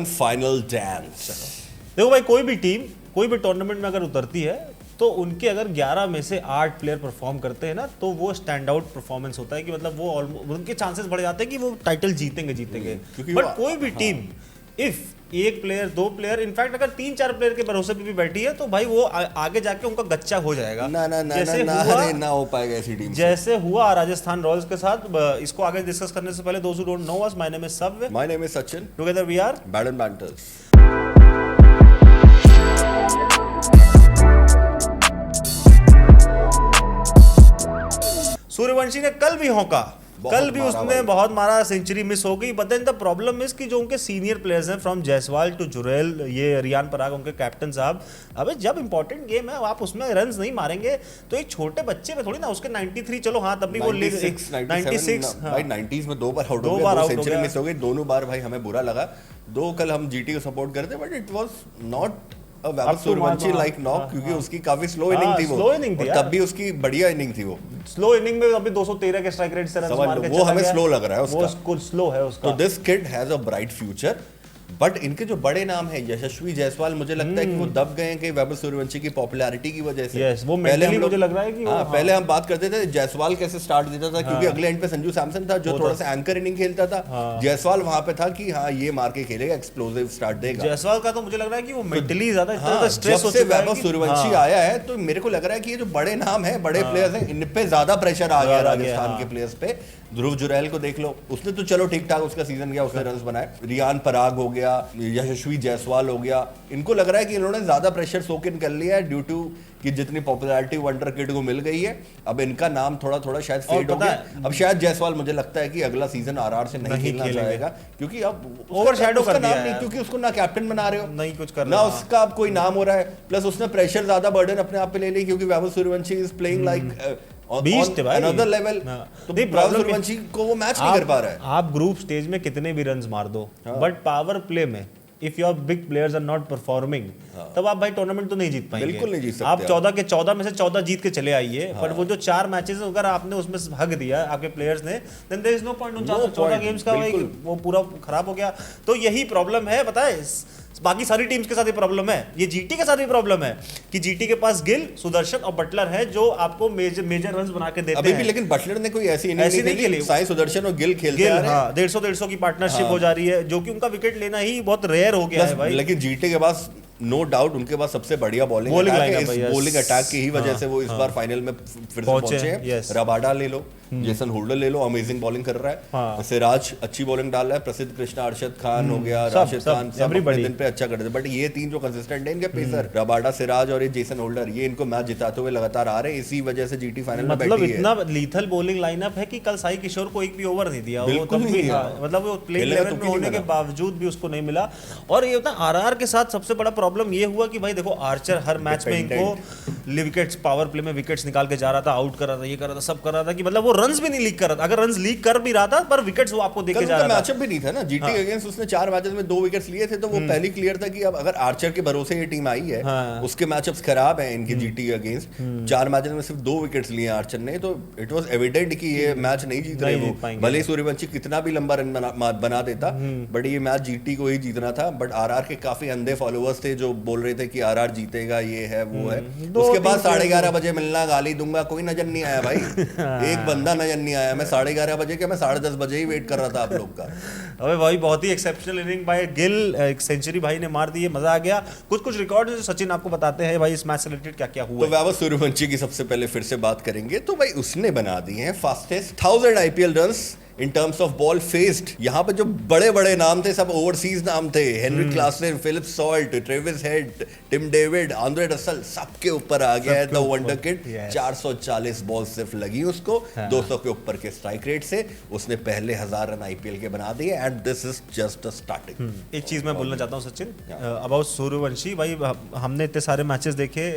Final dance. देखो भाई, कोई भी टीम कोई भी टूर्नामेंट में अगर उतरती है तो उनके अगर 11 में से 8 प्लेयर परफॉर्म करते हैं ना, तो वो स्टैंड आउट परफॉर्मेंस होता है कि मतलब वो उनके चांसेस बढ़ जाते हैं कि वो टाइटल जीतेंगे। बट कोई भी टीम इफ एक प्लेयर, दो प्लेयर, इनफैक्ट अगर 3-4 प्लेयर के भरोसे पे भी बैठी है तो भाई वो आगे जाके उनका गच्चा हो जाएगा। ना हो पाएगा ऐसी टीम जैसे हुआ राजस्थान रॉयल्स के साथ। इसको आगे डिस्कस करने से पहले, दोस्त who don't know us, my name is Subway, my name is Sachin, together we are Baden banters. Suryavanshi ने कल भी होका, कल भी उसने बहुत मारा, सेंचुरी मिस हो गई। But then the problem is कि जो उनके सीनियर प्लेयर्स हैं फ्रॉम जायसवाल टू जुरेल, ये रियान पराग उनके कैप्टन साहब, अबे जब इंपॉर्टेंट गेम है आप उसमें रन्स नहीं मारेंगे तो एक छोटे बच्चे में थोड़ी ना, उसके 93 चलो हाँ तब भी वो 96 भाई 90s में दो बार आउट हो गया, सेंचुरी मिस हो गई दोनों बार। भाई हमें बुरा लगा। कल हम जीटी को सपोर्ट करते, but it was not Vaibhav Suryavanshi like knock, क्योंकि उसकी काफी स्लो इनिंग थी वो, और तब भी उसकी बढ़िया इनिंग थी वो। स्लो इनिंग में अभी 213 के स्ट्राइक रेट से रन मार के वो हमें स्लो लग रहा है उसका, वो कुछ स्लो है उसका। तो this kid has a bright future. But इनके जो बड़े नाम है यशस्वी जायसवाल, मुझे लगता है कि वो दब गए हैं कि वैभव सूर्यवंशी की पॉपुलैरिटी की वजह से। वो मेंटली मुझे लग रहा है कि पहले हम बात करते थे जायसवाल कैसे स्टार्ट देता था, क्योंकि अगले एंड पे संजू सैमसन था जो थोड़ा सा एंकर इनिंग खेलता था। जायसवाल वहां पे था कि हाँ ये मार के खेलेगा, एक्सप्लोसिव स्टार्ट देगा। जायसवाल का तो मुझे लग रहा है कि वो मेंटली ज्यादा स्ट्रेस हो चुका है। वैभव सूर्यवंशी आया है तो मेरे को लग रहा है कि ये जो बड़े नाम है, बड़े प्लेयर्स हैं, इन पे ज्यादा प्रेशर आ गया राजस्थान के प्लेयर्स पे। ध्रुव जुरैल को देख लो, उसने तो चलो ठीक ठाक उसका सीजन गया, उसने रन्स बनाए। रियान पराग हो गया, यशस्वी जायसवाल हो गया, इनको लग रहा है कि इन्होंने ज्यादा प्रेशर सोक इन कर लिया है ड्यू टू कि जितनी पॉपुलैरिटी वंडर किड को मिल गई है, अब इनका नाम थोड़ा थोड़ा शायद फेड हो गया। अब शायद जायसवाल मुझे लगता है कि अगला सीजन आरआर से नहीं खेलना चाहेगा, क्योंकि अब ओवरशैडो कर दिया है, क्योंकि उसको ना कैप्टन बना रहे हो, नहीं कुछ करना, ना उसका अब कोई नाम हो रहा है, प्लस उसने प्रेशर ज्यादा बर्डन अपने आप पे ले ली, क्योंकि Vaibhav Suryavanshi is playing like another level। तो वैभव सूर्यवंशी को वो मैच नहीं कर पा रहा है। आप ग्रुप स्टेज में कितने भी रन्स मार दो, बट पावर प्ले में if your big players are not performing, तब आप भाई टूर्नामेंट तो नहीं जीत पाएंगे। बिल्कुल नहीं जीत सकते। आप 14 के 14 में से 14 जीत के चले आइए, पर वो जो 4 मैचेस अगर आपने उसमें भाग दिया आपके प्लेयर्स ने, then there is no point. 14 games का वो पूरा खराब हो गया। तो यही प्रॉब्लम है, पता है, बाकी सारी टीम्स के साथ ये प्रॉब्लम है, ये जीटी के साथ भी प्रॉब्लम है कि जीटी के पास गिल, सुदर्शन और बटलर है जो आपको मेजर रन्स बना के देते हैं। अभी भी लेकिन बटलर ने कोई ऐसी इनिंग नहीं खेली। साई, सुदर्शन और गिल खेलते हैं। हाँ, 150 की पार्टनरशिप हो जा रही है, जो कि उनका विकेट लेना ही बहुत रेयर हो गया है भाई। लेकिन जीटी के पास नो डाउट उनके पास सबसे बढ़िया बॉलिंग अटैक की ही वजह से वो इस बार फाइनल में फिर से पहुंचे हैं। रबाडा ले लो, जेसन होल्डर ले लो, अमेजिंग बॉलिंग कर रहा है। सिराज अच्छी बॉलिंग डाल रहा है, प्रसिद्ध कृष्णा, अरशद खान हो गया, राशिद खान, सब अपने दिन पे अच्छा कर रहे थे। बट ये तीन जो कंसिस्टेंट है इनके पेसर, रबाडा, सिराज और ये जेसन होल्डर, ये इनको मैच जिताते हुए लगातार आ रहे हैं। इसी वजह से जीटी फाइनल में बैठी है। मतलब इतना लीथल बॉलिंग लाइनअप है कि कल साई किशोर को एक भी ओवर नहीं दिया, मतलब वो प्ले 11 में होने के बावजूद भी उसको नहीं मिला। और ये होता आरआर के साथ सबसे बड़ा प्रॉब्लम ये हुआ कि भाई देखो, आर्चर हर मैच में इनको विकेट्स, पावर प्ले में विकेट्स निकाल के जा रहा था, आउट कर रहा था, ये कर रहा था, सब कर रहा था, कि मतलब वो रन्स भी नहीं लीक कर रहा था। अगर रन्स लीक कर भी रहा था पर विकेट्स वो आपको देके जा रहा था। मैचअप भी नहीं था ना जीटी के अगेंस्ट, उसने 4 मैचेस में 2 विकेट्स लिए थे, तो वो पहले क्लियर था कि अब अगर आर्चर के भरोसे ये टीम आई है, उसके मैचअप्स खराब हैं इनकी जीटी के अगेंस्ट। 4 मैचेस में सिर्फ 2 विकेट्स लिए आर्चर ने, तो इट वाज एविडेंट कि ये मैच नहीं जीत रहे वो। भले सूर्यवंशी कितना भी लंबा रन बना देता, बट ये मैच जीटी को ही जीतना था। बट आरआर के काफी अंधे फॉलोअर्स थे जो बोल रहे थे कि आरआर जीतेगा, ये है वो है। उसके बाद 11:30 बजे मिलना, गाली दूंगा, कोई नजर नहीं आया भाई। एक बंदा नजर नहीं आया। मैं 11:30 बजे के, मैं 10:30 बजे ही वेट कर रहा था आप लोग का। अबे भाई बहुत ही एक्सेप्शनल इनिंग बाय गिल, एक सेंचुरी भाई ने मार दी है, मजा आ गया। कुछ रिकॉर्ड जो सचिन आपको बताते हैं भाई इस मैच से रिलेटेड क्या क्या हुआ। तो वैभव सूर्यवंशी की सबसे पहले फिर से बात करेंगे, तो भाई उसने बना दी है fastest 1000 IPL runs in terms of ball faced. यहाँ पे जो बड़े बड़े नाम थे सब ओवरसीज नाम थे। Henry Klaasen, Phil Salt, Travis Head, Tim David, Andre Russell, सबके ऊपर आ गया है द वंडर किड। 440 बॉल सिर्फ लगी उसको, 200 के ऊपर के स्ट्राइक रेट से। उसने पहले 1000 रन आईपीएल के बना दिए, and this is just a starting. एक चीज मैं बोलना चाहता हूँ सचिन अबाउट सूर्यवंशी भाई, हमने इतने सारे मैचेस देखे,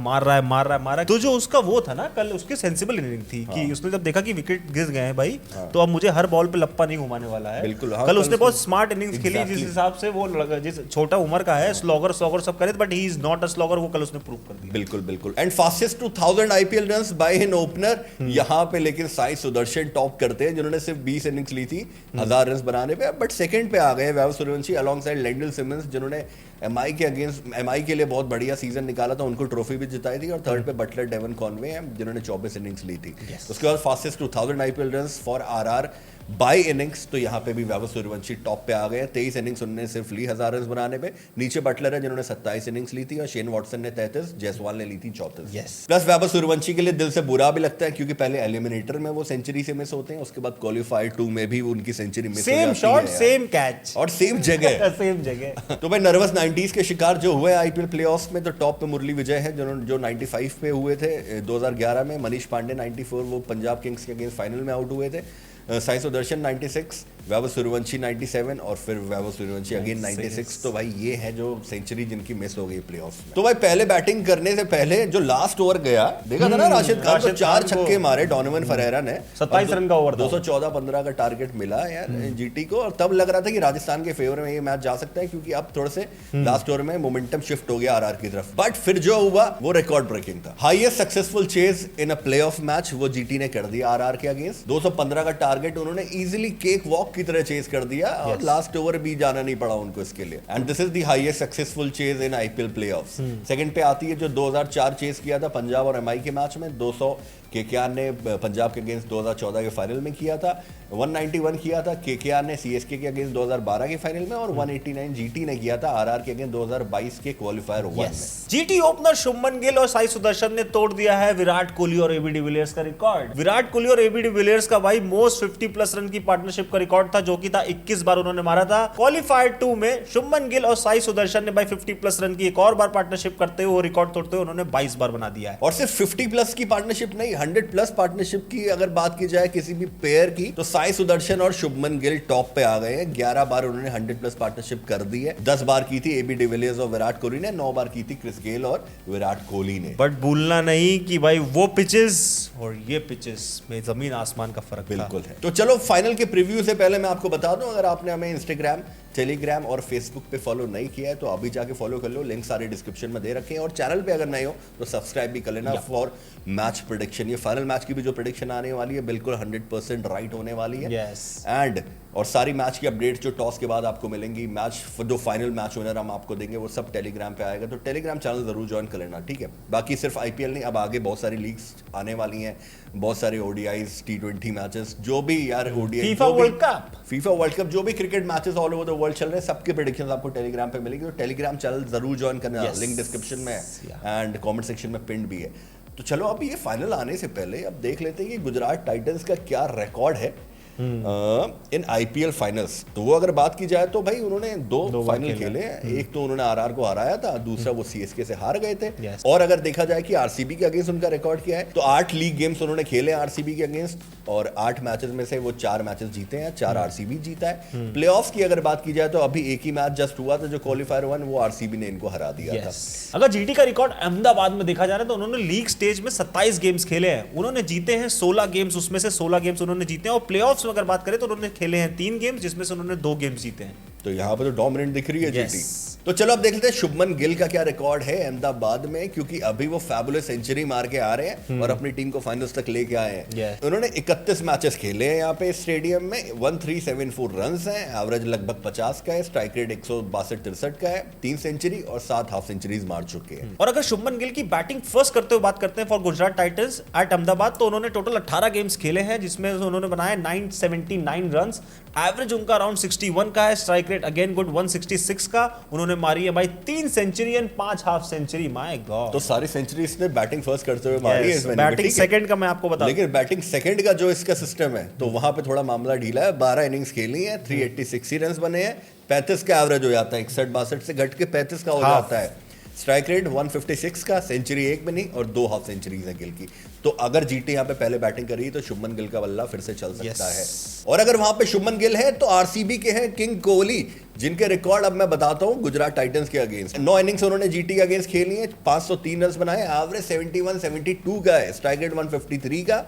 मार रहा है, तो जो उसका वो था ना कल, उसकी सेंसिबल इनिंग थी कि उसने जब देखा कि विकेट गिर गए हैं भाई, तो अब मुझे हर बॉल पे लप्पा नहीं घुमाने वाला है। बिल्कुल, कल उसने बहुत स्मार्ट इनिंग्स खेली, जिस हिसाब से वो जिस छोटा उम्र का है, स्लॉगर सब करे, but he is not a slogger, वो कल उसने प्रूव कर दिया। बिल्कुल and fastest 2000 IPL runs by an opener यहाँ पे, लेकिन साई सुदर्शन टॉप करते हैं जिन्होंने सिर्फ 20 इनिंग्स ली थी 1000 रन्स बनाने पे, बट सेकंड पे आ गए Vaibhav Suryavanshi alongside Lendl Simmons जिन्होंने एमआई के अगेंस्ट एमआई के लिए बहुत बढ़िया सीजन निकाला था, उनको ट्रॉफी भी जिताई थी, और थर्ड पे बटलर डेवन कॉनवे हैं जिन्होंने 24 इनिंग्स ली थी। उसके बाद fastest 2000 IPL runs for RR by innings, तो यहाँ पे भी वैभव सूर्यवंशी टॉप पे आ गए। 23 इनिंग्स उन्होंने सिर्फ ली 1000 रन बनाने पे, नीचे बटलर है जिन्होंने 27 इनिंग्स ली थी, और शेन वॉटसन ने 33, जायसवाल ने ली थी 34। प्लस वैभव सूर्यवंशी के लिए दिल से बुरा भी लगता है क्योंकि पहले एलिमिनेटर में वो सेंचुरी से मिस होते हैं, उसके बाद क्वालिफायर 2 में भी उनकी सेंचुरी मिस हो जाती है, सेम शॉट सेम कैच और सेम जगह सेम जगह। तो भाई नर्वस 90s के शिकार जो हुए आईपीएल प्लेऑफ्स में, तो टॉप पे मुरली विजय है जो 95 पे हुए थे 2011 में, मनीष पांडे 94, वो पंजाब किंग्स के अगेंस्ट फाइनल में आउट हुए थे, साई सुदर्शन 96, वैभव सूर्यवंशी 97 और फिर वैभव सूर्यवंशी अगेन 96। तो भाई ये है जो सेंचुरी जिनकी मिस हो गई प्लेऑफ्स में। तो भाई पहले बैटिंग करने से पहले जो लास्ट ओवर गया, देखा था ना राशिद खान को 4 छक्के मारे डोनोवन फरेरा ने, 27 रन का ओवर, 214-15 का टारगेट मिला यार जीटी को, और तब लग रहा था कि राजस्थान के फेवर में ये मैच जा सकता है क्योंकि अब थोड़े से लास्ट ओवर में मोमेंटम शिफ्ट हो गया आरआर की तरफ, बट फिर जो हुआ वो रिकॉर्ड ब्रेकिंग था। हाईएस्ट सक्सेसफुल चेज इन अ प्लेऑफ मैच वो जीटी ने कर दिया आरआर के अगेंस्ट, 215 का टारगेट उन्होंने इजीली केक वॉक की तरह चेज कर दिया, और लास्ट ओवर भी जाना नहीं पड़ा उनको इसके लिए, and this is the highest successful chase in IPL playoffs. Second पे आती है जो 2004 चेज किया था पंजाब और एमआई के मैच में, 200 केकेआर ने पंजाब के अगेंस्ट 2014 के फाइनल में किया था, 191 किया था केकेआर ने सीएसके के अगेंस्ट 2012 के फाइनल में, और 189 जीटी ने किया था आरआर के अगेंस्ट 2022 के क्वालिफायर 1 में। जीटी ओपनर शुभमन गिल और साई सुदर्शन ने तोड़ दिया है विराट कोहली और एबी डिविलियर्स का रिकॉर्ड। विराट कोहली और एबी डिविलियर्स का भाई मोस्ट 50+ रन की पार्टनरशिप का रिकॉर्ड था, जो कि था 21 बार उन्होंने मारा था। क्वालिफायर 2 में शुभमन गिल और साई सुदर्शन ने भाई 50+ रन की एक और बार पार्टनरशिप करते हुए वो रिकॉर्ड तोड़ते हुए उन्होंने 22 बार बना दिया है। और सिर्फ 50+ की पार्टनरशिप नहीं, 100+ पार्टनरशिप की अगर बात की जाए किसी भी पेयर की, तो साई सुदर्शन और शुभमन गिल टॉप पे आ गए हैं। 11 बार उन्होंने 100+ पार्टनरशिप कर दी है। 10 बार की थी एबी डिविलियर्स और विराट कोहली ने, 9 बार की थी क्रिस गेल और विराट कोहली ने। बट भूलना नहीं कि भाई वो पिचेस और ये पिचेस में जमीन आसमान का फर्क बिल्कुल है। तो चलो फाइनल के प्रीव्यू से पहले मैं आपको बता दूं, अगर आपने हमें इंस्टाग्राम, टेलीग्राम और फेसबुक पे फॉलो नहीं किया है तो अभी जाके फॉलो कर लो, लिंक सारे डिस्क्रिप्शन में दे रखे हैं, और चैनल पे अगर नए हो तो सब्सक्राइब भी कर लेना फॉर मैच प्रेडिक्शन। ये फाइनल मैच की भी जो प्रेडिक्शन आने वाली है बिल्कुल 100% राइट होने वाली है। एंड और सारी मैच की अपडेट जो टॉस के बाद आपको मिलेंगी, मैच जो फाइनल मैच विनर हम आपको देंगे वो सब टेलीग्राम पे आएगा, तो टेलीग्राम चैनल जरूर ज्वाइन कर लेना, ठीक है। बाकी सिर्फ आईपीएल नहीं, अब आगे बहुत सारी लीग्स आने वाली हैं, बहुत सारे ओडीआईज, T20 मैचेस, जो भी यार ओडीआई, फीफा वर्ल्ड कप, जो भी cricket matches all over the world चल रहे हैं, सबके प्रेडिक्शंस आपको टेलीग्राम पे मिलेंगे, तो टेलीग्राम चैनल जरूर ज्वाइन करना, लिंक डिस्क्रिप्शन में एंड कमेंट सेक्शन में पिन भी है। तो चलो अब ये फाइनल आने से पहले अब देख लेते हैं कि गुजरात टाइटंस का क्या रिकॉर्ड है इन आईपीएल फाइनल्स। तो वो अगर बात की जाए तो भाई उन्होंने दो फाइनल खेले, एक तो उन्होंने आरआर को हराया था, दूसरा वो सीएसके से हार गए थे। और अगर देखा जाए कि आरसीबी के अगेंस्ट उनका रिकॉर्ड क्या है, तो 8 लीग गेम्स उन्होंने खेले आरसीबी के अगेंस्ट, और 8 मैचेस में से वो 4 मैचेस जीते हैं, 4 आरसीबी जीता है। प्लेऑफ्स की अगर बात की जाए तो अभी एक ही मैच जस्ट हुआ था जो क्वालिफायर 1, वो आरसीबी ने इनको हरा दिया था। अगर जीटी का रिकॉर्ड अहमदाबाद में देखा जा रहा है तो उन्होंने लीग स्टेज में 27 गेम्स खेले हैं, उन्होंने जीते हैं 16 गेम्स, उसमें से 16 गेम्स उन्होंने जीते हैं, और प्लेऑफ्स में अगर बात करें तो उन्होंने खेले हैं 3 गेम्स जिसमें से उन्होंने 2 गेम्स जीते हैं। तो यहाँ पर तो डोमिनेंट दिख रही है जीटी। तो चलो अब देख लेते हैं शुभमन गिल का क्या रिकॉर्ड है अहमदाबाद में, क्योंकि अभी वो फैबुलस सेंचुरी मार के आ रहे हैं और अपनी टीम को फाइनल्स तक लेके आए हैं। उन्होंने 31 मैचेस खेले हैं यहाँ पे स्टेडियम में, 1374 रन्स हैं, एवरेज लगभग 50 का है, स्ट्राइक रेट 162-63 का है, 3 सेंचुरी और 7 हाफ सेंचुरीज मार चुके हैं। और अगर शुभमन गिल की बैटिंग फर्स्ट करते हुए बात करते हैं for Gujarat Titans at Ahmedabad, तो उन्होंने टोटल 18 गेम्स खेले हैं जिसमें उन्होंने बनाए 979 रन्स, एवरेज उनका अराउंड 61 का है, स्ट्राइक रेट अगेन गुड 166 का, उन्होंने मारी है भाई 3 century and 5 half century. My god, तो सारी सेंचुरी इसने बैटिंग फर्स्ट करते हुए मारी है। बैटिंग सेकंड का मैं आपको बता, लेकिन बैटिंग सेकंड का जो इसका सिस्टम है तो वहां पे थोड़ा मामला ढीला है। 12 इनिंग्स खेली है, 386 रन बने हैं, 35 का एवरेज हो जाता है, 61-62 से घट के 35 का हो जाता है, स्ट्राइक रेट 156 का, सेंचुरी एक भी नहीं और 2 हाफ सेंचुरीज है गिल की। तो अगर जीटी यहाँ पे पहले बैटिंग करी तो शुभमन गिल का बल्ला फिर से चल सकता है। और अगर वहां पे शुभमन गिल है तो आरसीबी के हैं किंग कोहली, जिनके रिकॉर्ड अब मैं बताता हूं गुजरात टाइटंस के अगेंस्ट। 9 इनिंग्स उन्होंने जीटी के अगेंस्ट खेली है, 503 रन बनाए, एवरेज 71-72 का है, स्ट्राइक रेट 153 का,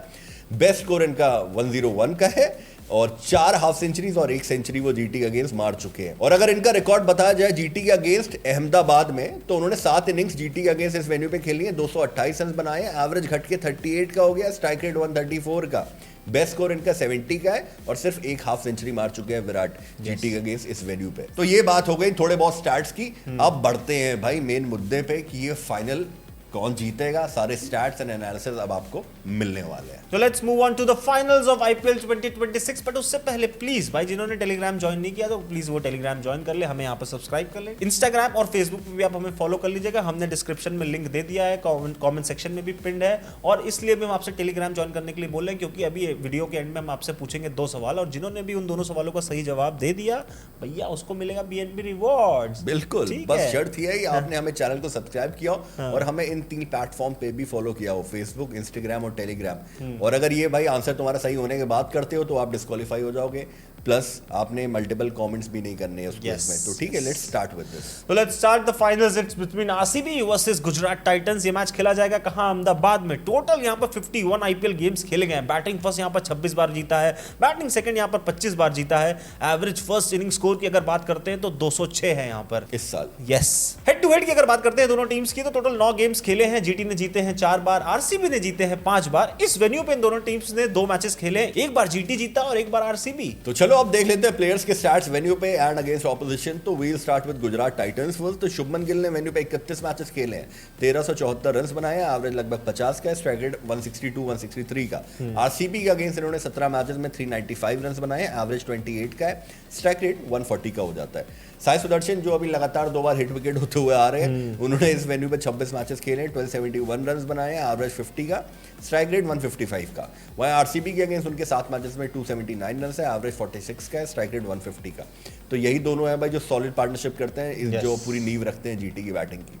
बेस्ट स्कोर इनका 101 का है और 4 हाफ सेंचुरीज और 1 सेंचुरी वो जीटी के अगेंस्ट मार चुके हैं। और अगर इनका रिकॉर्ड बताया जाए जीटी के अगेंस्ट अहमदाबाद में, तो उन्होंने 7 इनिंग्स जीटी के अगेंस्ट इस वेन्यू पे खेली है, 228 रन बनाए, एवरेज घट के 38 का हो गया, स्ट्राइक रेट 134 का, बेस्ट स्कोर इनका 70 का है और सिर्फ 1 हाफ सेंचुरी मार चुके हैं विराट जीटी के अगेंस्ट इस वेन्यू पे। तो ये बात हो गई थोड़े बहुत स्टैट्स की। अब बढ़ते हैं भाई मेन मुद्दे पे कि ये फाइनल कौन जीतेगा। सारे स्टैट्स एंड एनालिसिस अब आपको मिलने वाले हैं। तो let's move on to the finals of IPL 2026। But उससे पहले प्लीज भाई जिन्होंने टेलीग्राम ज्वाइन नहीं किया तो प्लीज वो टेलीग्राम ज्वाइन कर ले, हमें यहाँ पर सब्सक्राइब कर ले। इंस्टाग्राम और फेसबुक पे भी आप हमें फॉलो कर लीजिएगा, हमने डिस्क्रिप्शन में लिंक दे दिया है, कमेंट सेक्शन में भी पिंड है। और इसलिए भी हम आपसे टेलीग्राम ज्वाइन करने के लिए बोल रहे हैं क्योंकि अभी वीडियो के एंड में हम आपसे पूछेंगे 2 सवाल और जिन्होंने भी उन दोनों सवालों का सही जवाब दे दिया भैया उसको मिलेगा बीएनबी रिवॉर्ड्स। बिल्कुल, बस शर्त ही है कि आपने हमें चैनल को सब्सक्राइब किया और हमें इन 3 प्लेटफॉर्म पे भी फॉलो किया हो, फेसबुक, इंस्टाग्राम और टेलीग्राम। और अगर ये भाई आंसर तुम्हारा सही होने के बाद करते हो तो आप डिस्क्वालीफाई हो जाओगे, प्लस आपने मल्टीपल कमेंट्स भी नहीं करने उस केस में। तो ठीक है, लेट्स स्टार्ट विद दिस। तो let's start the finals. It's between RCB versus Gujarat Titans. ये मैच खेला जाएगा कहां? अहमदाबाद में। टोटल यहां पर 51 आईपीएल गेम्स खेले गए हैं। बैटिंग फर्स्ट यहां पर 26 बार जीता है, बैटिंग सेकंड यहां पर 25 बार जीता है। एवरेज फर्स्ट इनिंग स्कोर की अगर बात करते हैं तो 206 है यहां पर इस साल। यस। हेड टू हेड की अगर बात करते हैं दोनों टीम्स की तो टोटल 9 गेम्स खेले हैं। जीटी ने जीते हैं 4 बार, आरसीबी ने जीते हैं 5 बार। इस वेन्यू पे इन दोनों टीम्स ने 2 मैचेस खेले, एक बार जीटी जीता और एक बार आरसीबी। तो चलो अब देख लेते हैं प्लेयर्स के स्टैट्स वेन्यू पे एंड अगेंस्ट ऑपोजिशन। तो we'll start with Gujarat Titans first. तो शुभमन गिल ने वेन्यू पे 31 मैचेस खेले हैं, 1374 रन बनाए हैं, एवरेज लगभग 50 का है, स्ट्राइक रेट 162 163 का। आरसीबी के अगेंस्ट इन्होंने 17 मैचेस में 395 रन बनाए हैं, एवरेज 28 का है, स्ट्राइक रेट 140 का हो जाता है। साई सुदर्शन जो अभी लगातार 2 बार हिट विकेट होते हुए आ रहे हैं, उन्होंने इस वेन्यू पे 26 मैचेस खेले, 1271 रन बनाए हैं, एवरेज 50 का, स्ट्राइक रेट 155 का। वहीं आरसीबी के अगेंस्ट उनके 7 मैचेस में 279 रन है, एवरेज 46 का है, स्ट्राइक रेट 150 का। तो यही दोनों है भाई जो सॉलिड पार्टनरशिप करते हैं, जो पूरी नींव रखते हैं जीटी की बैटिंग की।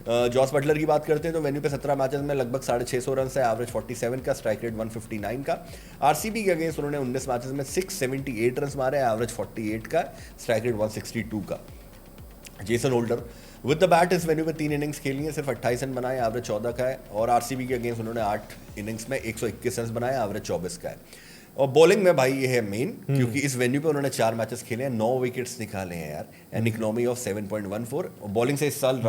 जॉस बटलर की बात करते हैं तो वेन्यू पे 17 मैचेस में लगभग 650 रन है, एवरेज 47 का, स्ट्राइक रेट 159 का। आरसीबी के अगेंस्ट उन्होंने 19 मैचेस में 678 रन मारे, एवरेज 48 का, स्ट्राइक रेट 162 का। Jason holder with the bat इस वेन्यू पे 3 इनिंग्स खेली है, सिर्फ 28 रन बनाए, एवरेज 14 का है। और आरसीबी के अगेंस्ट उन्होंने 8 इनिंग्स में 121 रन बनाए, एवरेज 24 का है। और बॉलिंग में भाई ये है मेन, क्योंकि इस वेन्यू पे उन्होंने 4 मैचेस खेले हैं, 9 विकेट्स निकाले हैं यार, एन इकोनॉमी ऑफ 7.14। बॉलिंग से इस साल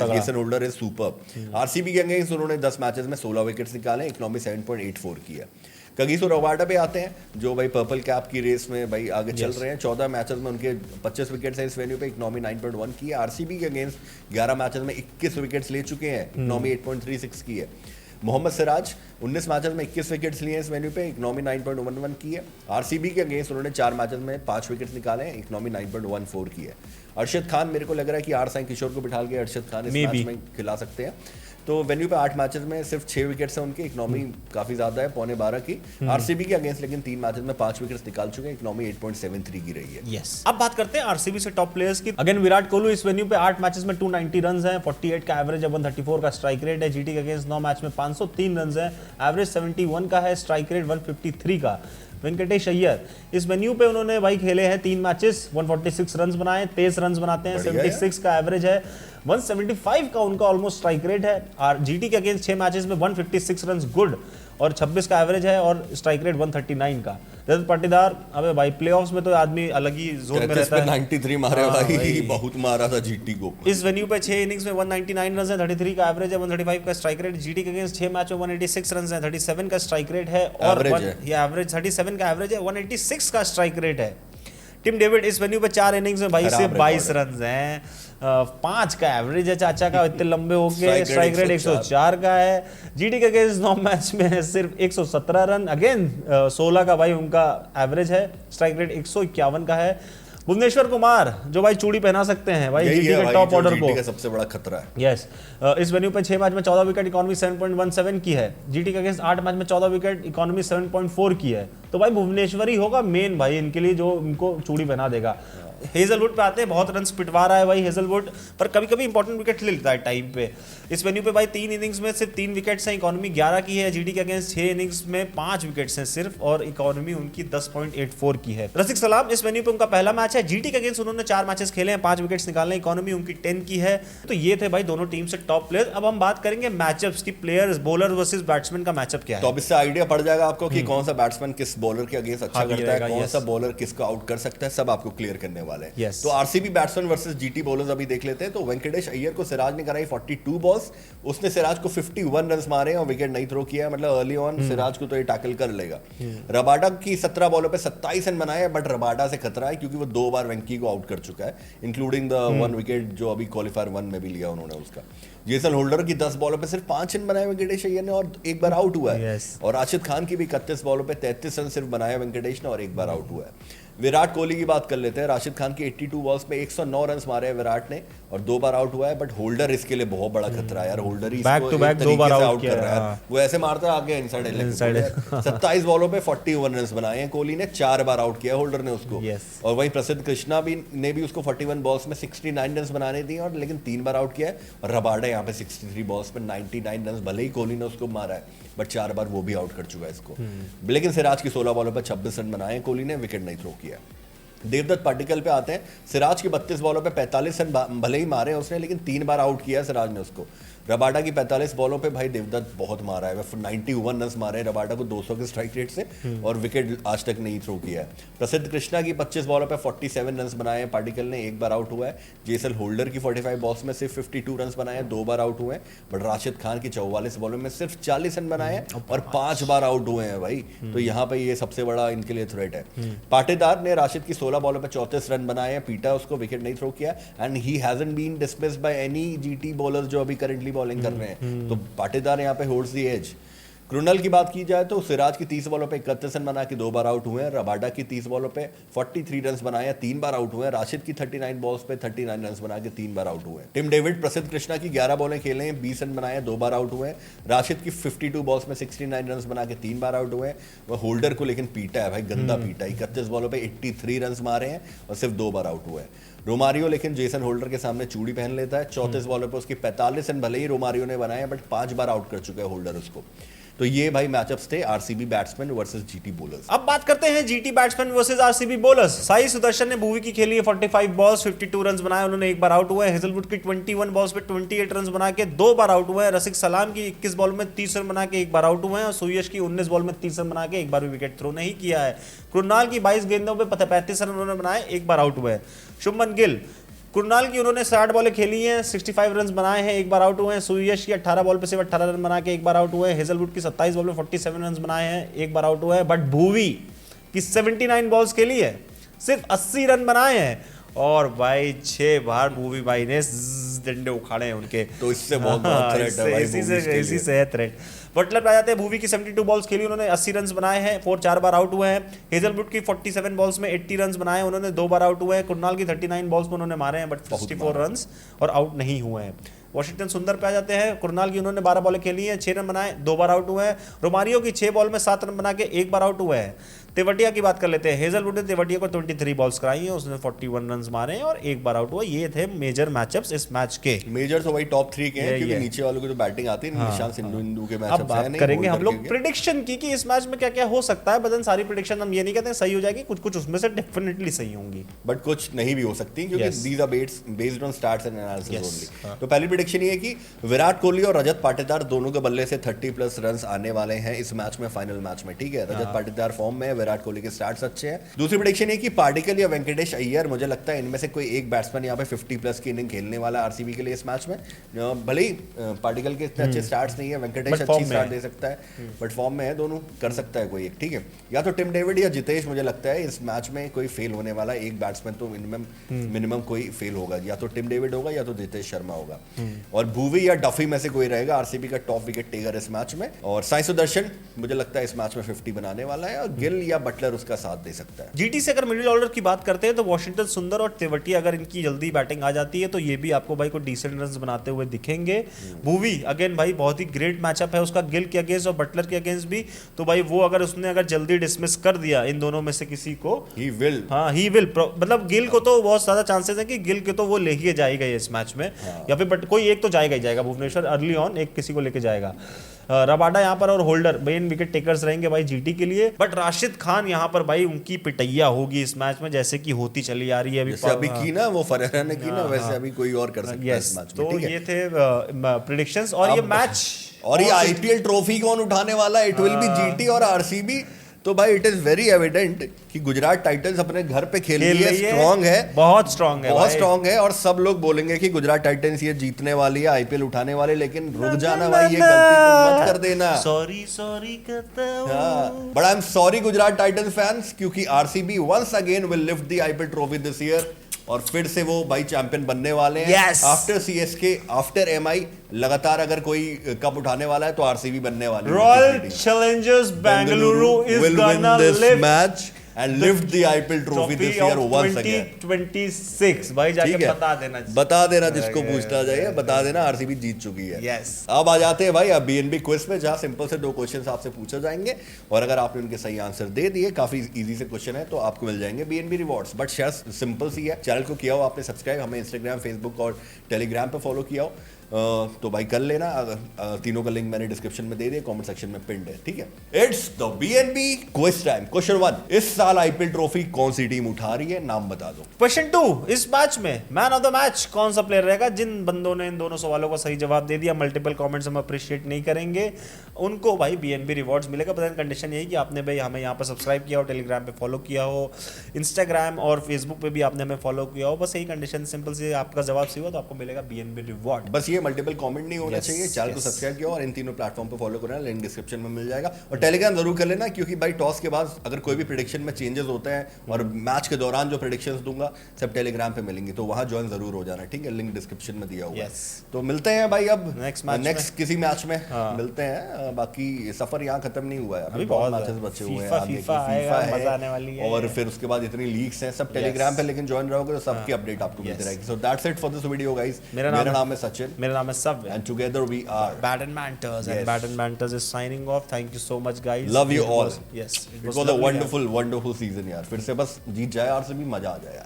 Jason holder is super. RCB के अगेंस्ट उन्होंने 10 मैचेस में 16 विकेट्स निकाले, इकोनॉमी 7.84 की है। कगिसो रबाडा पे आते हैं जो भाई पर्पल कैप की रेस में भाई आगे चल रहे हैं, 14 मैचेस में उनके 25 विकेट्स हैं इस वेन्यू पे, इकोनॉमी 9.1 की है। आरसीबी के अगेंस्ट 11 मैचेस में 21 विकेट्स ले चुके हैं, इकोनॉमी 8.36 की है। मोहम्मद सिराज 19 मैचेस में 21 विकेट्स लिए हैं इस वेन्यू पे, इकोनॉमी 9.11 की है। आरसीबी के अगेंस्ट उन्होंने 4 मैचेस में 5 विकेट्स निकाले हैं, इकोनॉमी 9.14 की है। अरशद खान, मेरे को लग रहा है कि आर साई किशोर को बिठा के अरशद खान इस मैच में खिला सकते हैं। तो वेन्यू पे 8 मैचेस में सिर्फ 6 विकेट्स हैं उनकी, इकोनॉमी काफी ज्यादा है, 12.25 की। आरसीबी के अगेंस्ट लेकिन 3 मैचेस में 5 विकेट्स निकाल चुके हैं, इकोनॉमी 8.73 की रही है। यस। अब बात करते हैं आरसीबी से टॉप प्लेयर्स की। अगेन विराट कोहली इस वेन्यू पे 8 मैचेस में 290 रन है, 48 का एवरेज है, 134 का स्ट्राइक रेट है। जीटी के अगेंस्ट 9 मैच में 503 रन है, एवरेज 71 का है, स्ट्राइक रेट 153 का। वेंकटेश अय्यर इस वेन्यू पे उन्होंने भाई खेले हैं 3 मैचेस, 146 रन बनाए, 23 रन बनाते हैं, 76 का एवरेज है, 175 का उनका ऑलमोस्ट स्ट्राइक रेट है। और जीटी के अगेंस्ट 6 मैचेस में 156 रन गुड और 26 का एवरेज है और स्ट्राइक रेट 139 का। रजत पाटीदार, अबे भाई प्लेऑफ्स में तो आदमी अलग ही जोन में रहता है। 93 मारे भाई, बहुत मारा था जीटी को। इस वेन्यू पे 6 इनिंग्स में 199 रन है, 33 का एवरेज है, 135 का स्ट्राइक रेट। जीटी के अगेंस्ट 6 मैच में 186 रन है, 37 का स्ट्राइक रेट है और ये एवरेज 37 का एवरेज है, 186 का स्ट्राइक रेट है। टिम डेविड इस वेन्यू पे 4 इनिंग्स में भाई सिर्फ 22 रन हैं, 5 का एवरेज है चाचा का, इतने लंबे हो गए, स्ट्राइक रेट 104 का है। जीटी के अगेंस्ट 9 मैच में सिर्फ 117 रन, अगेन 16 का भाई उनका एवरेज है, स्ट्राइक रेट 151 का है। भुवनेश्वर कुमार जो भाई चूड़ी पहना सकते हैं भाई जीटी के टॉप ऑर्डर को, का सबसे बड़ा खतरा है। यस। इस वेन्यू पे 6 मैच में 14 विकेट, इकोनॉमी 7.17 की है। जीटी के अगेंस्ट 8 मैच में 14 विकेट, इकोनॉमी 7.4 की है। तो भाई भुवनेश्वर ही होगा मेन भाई इनके लिए जो इनको चूड़ी पहना देगा। हेजलवुड पे आते हैं, बहुत रन पिटवा रहा है भाई हेजलवुड, पर कभी कभी इंपॉर्टेंट विकेट ले लेता है टाइम पे। इस वेन्यू पे भाई 3 इनिंग्स में सिर्फ 3 विकेट्स हैं, इकोनॉमी 11 की है, जीटी के अगेंस्ट 6 इनिंग्स में 5 विकेट्स हैं सिर्फ, और इकोनॉमी उनकी 10.84 की है। रसिक सलाम इस वेन्यू पे उनका पहला मैच है, जीटी के अगेंस्ट उन्होंने 4 मैचेस खेले हैं, 5 विकेट्स निकाले, इकोनॉमी उनकी 10 की है। तो ये थे भाई दोनों टीम से टॉप प्लेयर। अब हम बात करेंगे मैचअप्स की, प्लेयर्स बॉलर वर्सेस बैट्समैन का मैचअप क्या है। तो अब इससे आइडिया पड़ जाएगा आपको कि कौन सा बैट्समैन किस बॉलर के अगेंस्ट अच्छा करता है, कौन सा बॉलर किसको आउट कर सकता है, सब आपको क्लियर करने वाले हैं। तो RCB batsman versus GT bowlers अभी देख लेते हैं। तो वेंकटेश अय्यर को सिराज ने कराई 42 बॉल्स, उसने सिराज को 51 रन मारे और विकेट नहीं थ्रो किया, मतलब अर्ली ऑन सिराज को तो ये टैकल कर लेगा। रबाडा की 17 बॉलों पे 27 रन बनाए, बट रबाडा से खतरा है क्योंकि वो 2 बार वेंकी को आउट कर चुका है, इंक्लूडिंग द 1 विकेट जो अभी क्वालिफायर 1 में भी लिया उन्होंने उसका। जेसन होल्डर की 10 बॉलों पे सिर्फ 5 रन बनाए वेंकटेश अय्यर ने और 1 बार आउट हुआ है। और राशिद खान की भी 31 बॉलों पे 33 रन सिर्फ बनाए वेंकटेश ने और 1 बार आउट हुआ है। विराट कोहली की बात कर लेते हैं। राशिद खान की 82 बॉल्स पे 109 रन मारे हैं विराट ने और 2 बार आउट हुआ है, बट होल्डर इसके लिए बहुत बड़ा खतरा है यार। Holder he back to back 2 बार आउट कर रहा है, वो ऐसे मारता है आगे इनसाइड 27 बॉलों पे 41 रन बनाए हैं कोहली ने, 4 बार आउट किया होल्डर ने उसको। और वहीं प्रसिद्ध कृष्णा ने भी उसको 41 बॉल्स में 69 रन बनाने दिए और लेकिन 3 बार आउट किया है। और रबाडा यहाँ पे 63 बॉल्स पे 99 रन, भले ही कोहली ने उसको मारा है बट 4 बार वो भी आउट कर चुका है इसको। लेकिन सिराज की 16 बॉलों पर 26 रन बनाए कोहली ने, विकेट नहीं थ्रो किया। देवदत्त पाटिकल पे आते हैं। सिराज की 32 बॉलों पे 45 रन भले ही मारे उसने, लेकिन 3 बार आउट किया सिराज ने उसको। रबाडा की 45 बॉलों पे भाई देवदत्त बहुत मारा है, 91 रन मारे रबाडा को 200 के स्ट्राइक रेट से और विकेट आज तक नहीं थ्रो किया है। प्रसिद्ध कृष्णा की 25 बॉलों पे 47 रन बनाए हैं पाटिकल ने, 1 बार आउट हुआ है। जेसल होल्डर की 45 बॉल्स में सिर्फ 52 रन बनाए हैं, 2 बार आउट हुए हैं। बट राशिद खान की 44 बॉलों में सिर्फ 40 रन बनाए हैं और 5 बार आउट हुए हैं भाई। तो यहाँ पे ये सबसे बड़ा इनके लिए थ्रेट है। पाटीदार ने राशिद की 16 बॉलों पे 34 रन बनाए हैं, पीटा उसको, विकेट नहीं थ्रो किया and he hasn't been dismissed by any GT bowlers जो अभी करंटली बॉलिंग कर रहे हैं। तो पाटीदार यहाँ पे होल्ड्स द एज। क्रुनल की बात की जाए तो सिराज की 30 बॉलों पे 31 रन बना के 2 बार आउट हुए हैं। रबाडा की 30 बॉलों पे 43 रन बनाए हैं, 3 बार आउट हुए हैं। राशिद की 39 बॉल्स पे 39 रन बना के 3 बार आउट हुए हैं। टिम डेविड प्रसिद्ध कृष्णा की 11 बॉलें खेले हैं, 20 रन बनाए हैं, 2 बार आउट हुए हैं। राशिद की 52 बॉल्स में 69 रन बना के 3 बार आउट हुए हैं। वह होल्डर को लेकिन पीटा है भाई, गंदा पीटा। 31 बॉलों पे 83 रन मारे हैं और सिर्फ 2 बार आउट हुए हैं। रोमारियो लेकिन जेसन होल्डर के सामने चूड़ी पहन लेता है। 34 बॉलों पे उसकी 45 रन भले ही रोमारियो ने बनाए, बट 5 बार आउट कर चुका है होल्डर उसको। तो ये भाई मैचअप्स थे RCB batsman versus GT bowlers. अब बात करते हैं GT batsman versus RCB bowlers. Sai Sudarshan ने भुवी की खेली है 45 बॉल्स, 52 रन बनाए, उन्होंने 1 बार आउट हुए हैं। हेजलवुड की 21 बॉल्स पे 28 रन बना के 2 बार आउट हुए हैं। रसिक सलाम की 21 बॉल में 30 रन बना के 1 बार आउट हुए हैं और सुयश की 19 बॉल में 30 रन बना के 1 बार भी विकेट थ्रो नहीं किया है। कृणाल की 22 गेंदों पे 35 रन उन्होंने बनाए, 1 बार आउट हुए हैं। शुभमन गिल, कृणाल की उन्होंने 60 बॉलें खेली हैं, 65 रन बनाए हैं, 1 बार आउट हुए हैं। सुयश की 18 बॉल पे सिर्फ 18 रन बना के 1 बार आउट हुए हैं। हेजलवुड की 27 बॉल में 47 रन बनाए हैं, 1 बार आउट हुआ है। बट भुवी की 79 बॉल्स खेली है, सिर्फ 80 रन बनाए हैं और भाई 6 बार भुवी भाई ने डंडे उखाड़े हैं उनके। तो इससे बहुत बड़ा थ्रेट है भाई, इसी से है थ्रेट। बटलर आ जाते हैं, भुवी की 72 बॉल्स खेली, उन्होंने 80 रन बनाए हैं, 4 बार आउट हुए हैं। हेजलवुड की 47 बॉल्स में 80 रन बनाए, उन्होंने 2 बार आउट हुए हैं। कृणाल की 39 बॉल्स में उन्होंने मारे हैं बट 64 रन और आउट नहीं हुए हैं। वॉशिंगटन सुंदर पे आ जाते हैं, कृणाल की उन्होंने 12 बॉलें खेली हैं, 6 रन बनाए, 2 बार आउट हुए हैं। रोमारियो की 6 बॉल में 7 रन बना के 1 बार आउट हुए हैं। तेवटिया की बात कर लेते हैं, हेजलवुड ने तेवटिया को 23 बॉल्स कराई हैं, उसने 41 रन मारे हैं और 1 बार आउट हुआ। ये थे मेजर मैचअप्स इस मैच के। मेजर तो वही टॉप 3 के हैं क्योंकि नीचे वालों की तो बैटिंग आती है, निशांत सिंधु के मैचअप्स हैं। अब बात करेंगे हम लोग प्रेडिक्शन की कि इस मैच में क्या-क्या हो सकता है। बदन सारी प्रेडिक्शन हम ये नहीं कहते हैं सही हो जाएगी, कुछ उसमें से डेफिनेटली सही होंगी, बट कुछ नहीं भी हो सकती क्योंकि these are based on stats and analysis only. तो पहली प्रेडिक्शन ये है कि विराट कोहली और रजत पाटीदार दोनों के बल्ले से 30+ रन आने वाले हैं इस मैच में, फाइनल मैच में। ठीक है, रजत पाटीदार फॉर्म में, विराट कोहली के स्टार्ट्स अच्छे हैं। दूसरी प्रेडिक्शन है कि पाटिकल या वेंकटेश अय्यर, मुझे लगता है इनमें से कोई एक बैट्समैन यहाँ पे 50+ की इनिंग खेलने वाला है आरसीबी के लिए इस मैच में। भले ही पाटिकल के इतने अच्छे स्टार्ट्स नहीं है, वेंकटेश अच्छी स्टार्ट दे सकता है बट फॉर्म में है, दोनों कर सकता है कोई एक। ठीक है, या तो टिम डेविड या जितेश, मुझे लगता है इस मैच में कोई फेल होने वाला है, एक बैट्समैन तो मिनिमम कोई फेल होगा, या तो टिम डेविड होगा या तो जितेश शर्मा होगा। और भुवी या डफी में से कोई रहेगा आरसीबी का टॉप विकेट टेकर इस मैच में। और साई सुदर्शन मुझे लगता है इस मैच में 50 बनाने वाला है, और गिल या बटलर उसका साथ दे सकता है। जीटी से अगर मिडिल ऑर्डर की बात करते हैं तो वॉशिंगटन सुंदर और तेवटिया अगर इनकी जल्दी बैटिंग आ जाती है तो ये भी आपको भाई को डिसेंट रन्स बनाते हुए दिखेंगे। भुवी अगेन भाई बहुत ही ग्रेट मैचअप है उसका गिल के अगेंस्ट और बटलर के अगेंस्ट भी, तो भाई वो अगर उसने जल्दी डिसमिस कर दिया इन दोनों में से किसी को, ही विल मतलब गिल को तो बहुत ज्यादा चांसेस है कि गिल के तो वो लेके जाएगा इस मैच में, या फिर बट कोई एक तो जाएगा ही जाएगा, भुवनेश्वर अर्ली ऑन एक किसी को लेके जाएगा। रबाडा यहाँ पर और होल्डर मेन विकेट टेकर्स रहेंगे भाई जीटी के लिए, बट राशिद खान यहाँ पर भाई उनकी पिटैया होगी इस मैच में जैसे कि होती चली आ रही है अभी की ना वो फरेरा ने की ना, वैसे अभी कोई और कर सकता है इस मैच में। तो ये थे प्रेडिक्शंस और ये मैच और ये आईपीएल ट्रॉफी कौन उठाने वाला है, इट विल बी जीटी और आरसीबी। तो भाई इट इज वेरी एविडेंट कि गुजरात टाइटंस अपने घर पे खेल रही है, स्ट्रांग है, बहुत स्ट्रांग है, बहुत स्ट्रांग है। और सब लोग बोलेंगे कि गुजरात टाइटंस ये जीतने वाली है, आईपीएल उठाने वाले, लेकिन रुक जाना भाई, ये गलती तुम मत कर देना। सॉरी कहता हूं, but I am sorry Gujarat Titans fans, क्योंकि RCB once again will lift the IPL trophy this year, और फिर से वो भाई चैंपियन बनने वाले हैं। आफ्टर सीएसके, आफ्टर एमआई, लगातार अगर कोई कप उठाने वाला है तो आरसीबी बनने वाली है। Royal Challengers Bengaluru is gonna lift match and lift the IPL trophy this year once again 2026। भाई जाके बता देना जिसको पूछना चाहिए, बता देना आरसीबी जीत चुकी है। yes। अब आ जाते हैं भाई अब बीएनबी क्विज में, जहां सिंपल से 2 क्वेश्चंस आपसे पूछे जाएंगे, और अगर आपने उनके सही आंसर दे दिए, काफी इजी से क्वेश्चन है, तो आपको मिल जाएंगे BNB rewards. But share simple सी है, चैनल को किया हो आपने सब्सक्राइब, हमें इंस्टाग्राम, फेसबुक और टेलीग्राम पे फॉलो किया हो तो भाई कर लेना। तीनों का लिंक मैंने डिस्क्रिप्शन में दे दिया, कमेंट सेक्शन में पिन्ड है, ठीक है। It's the BNB quiz time. Question 1, इस साल आईपीएल ट्रॉफी कौन सी टीम उठा रही है, नाम बता दो। क्वेश्चन 2, इस मैच में मैन ऑफ द मैच कौन सा प्लेयर रहेगा। जिन बंदों ने इन दोनों सवालों का सही जवाब दे दिया, मल्टीपल कमेंट्स हम अप्रिशिएट नहीं करेंगे, उनको भाई बीएनबी रिवॉर्ड्स मिलेगा। बट कंडीशन यही कि आपने भाई हमें यहाँ पर सब्सक्राइब किया हो, टेलीग्राम पे फॉलो किया हो, इंस्टाग्राम और फेसबुक पे भी आपने हमें फॉलो किया हो, बस यही कंडीशन सिंपल से आपका जवाब सही हुआ तो आपको मिलेगा बीएनबी रिवॉर्ड। बस ये मल्टीपल कमेंट नहीं होना चाहिए, चैनल को सब्सक्राइब किया और इन तीनों प्लेटफॉर्म पे फॉलो करना, लिंक डिस्क्रिप्शन में मिल जाएगा। और टेलीग्राम जरूर कर लेना, क्योंकि भाई टॉस के बाद अगर कोई भी प्रेडिक्शन में चेंजेस होते हैं और मैच के दौरान जो प्रेडिक्शंस दूंगा सब टेलीग्राम पे मिलेंगे, तो वहां ज्वाइन जरूर हो जाना, ठीक है, लिंक डिस्क्रिप्शन में दिया हुआ है। तो मिलते हैं भाई अब नेक्स्ट किसी मैच में मिलते हैं। बाकी सफर यहाँ खत्म नहीं हुआ है, अभी बहुत मैचेस बचे हुए हैं, फीफा है और फिर उसके बाद इतनी लीग्स हैं, सब टेलीग्राम पे लेकिन ज्वाइन रहोगे तो सबकी अपडेट आपको मिलती रहेगी। So that's it for this video guys. मेरा नाम है सचिन, मेरा नाम है सव्य, and together we are Bat and Manters, and Bat and Manters is signing off. Thank you so much guys, love you all. Yes, it was a wonderful season यार, फिर से बस जीत जाए आरसीबी, मजा आ जाए यार।